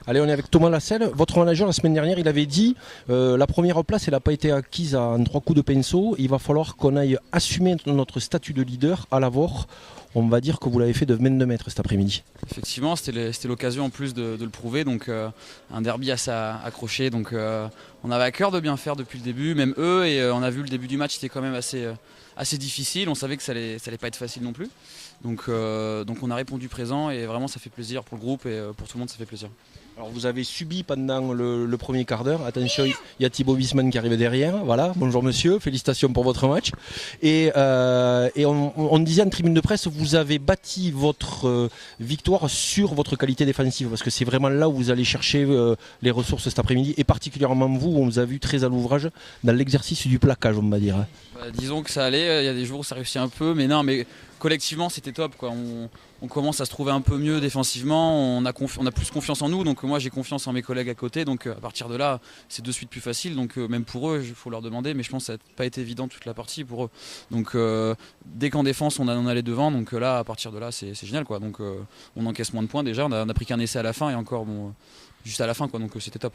Allez, on est avec Thomas Lasselle. Votre manager, la semaine dernière, il avait dit la première place, elle n'a pas été acquise en 3 coups de pinceau. Il va falloir qu'on aille assumer notre statut de leader à l'Avor. On va dire que vous l'avez fait de 22 mètres cet après-midi. Effectivement, c'était l'occasion en plus de le prouver. Donc un derby assez accroché. Donc on avait à cœur de bien faire depuis le début, même eux. Et on a vu le début du match, c'était quand même assez difficile. On savait que ça allait pas être facile non plus. Donc on a répondu présent et vraiment ça fait plaisir pour le groupe et pour tout le monde ça fait plaisir. Alors vous avez subi pendant le premier quart d'heure, attention, il y a Thibaut Bisman qui arrive derrière, voilà, bonjour monsieur, félicitations pour votre match. Et on disait en tribune de presse, vous avez bâti votre victoire sur votre qualité défensive, parce que c'est vraiment là où vous allez chercher les ressources cet après-midi, et particulièrement vous, on vous a vu très à l'ouvrage dans l'exercice du plaquage, on va dire. Disons que ça allait, il y a des jours où ça réussit un peu, mais collectivement c'était top, quoi. On commence à se trouver un peu mieux défensivement, on a plus confiance en nous, donc moi j'ai confiance en mes collègues à côté, donc à partir de là c'est de suite plus facile, donc même pour eux il faut leur demander, mais je pense que ça n'a pas été évident toute la partie pour eux. Donc dès qu'en défense on allait devant, donc là à partir de là c'est génial, quoi. Donc on encaisse moins de points déjà, on a pris qu'un essai à la fin et encore juste à la fin, quoi, donc c'était top.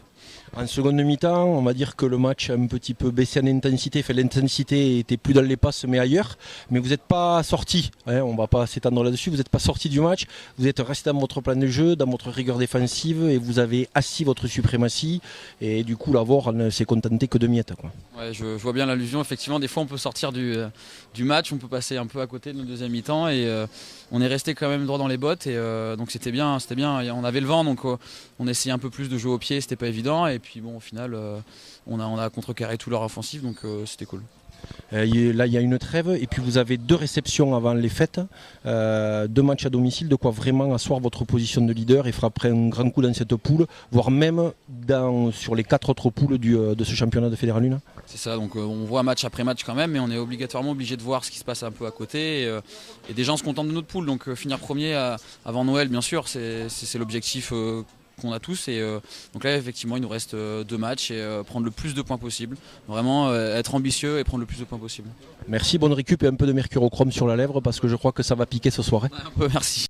En seconde mi-temps, on va dire que le match a un petit peu baissé en intensité, l'intensité était plus dans les passes mais ailleurs, mais vous n'êtes pas sorti, hein, on ne va pas s'étendre là-dessus, vous n'êtes pas sorti du match, vous êtes resté dans votre plan de jeu, dans votre rigueur défensive et vous avez assis votre suprématie et du coup l'Avor ne s'est contenté que de miettes, quoi. Ouais, je vois bien l'allusion, effectivement des fois on peut sortir du match, on peut passer un peu à côté de notre deuxième mi-temps et on est resté quand même droit dans les bottes et donc c'était bien, on avait le vent, donc on essayait un peu plus de jouer au pied, c'était pas évident et puis bon au final on a contrecarré tout leur offensif, donc c'était cool. Là il y a une trêve et puis vous avez 2 réceptions avant les fêtes, 2 matchs à domicile, de quoi vraiment asseoir votre position de leader et frapper un grand coup dans cette poule, voire même sur les 4 autres poules de ce championnat de Fédéral 1. C'est ça, donc on voit match après match quand même, mais on est obligatoirement obligé de voir ce qui se passe un peu à côté et des gens se contentent de notre poule, donc finir premier avant Noël bien sûr c'est l'objectif qu'on a tous et donc là effectivement il nous reste 2 matchs et prendre le plus de points possible, vraiment être ambitieux et prendre le plus de points possible. Merci, bonne récup et un peu de mercurochrome sur la lèvre parce que je crois que ça va piquer ce soir. Un peu, merci.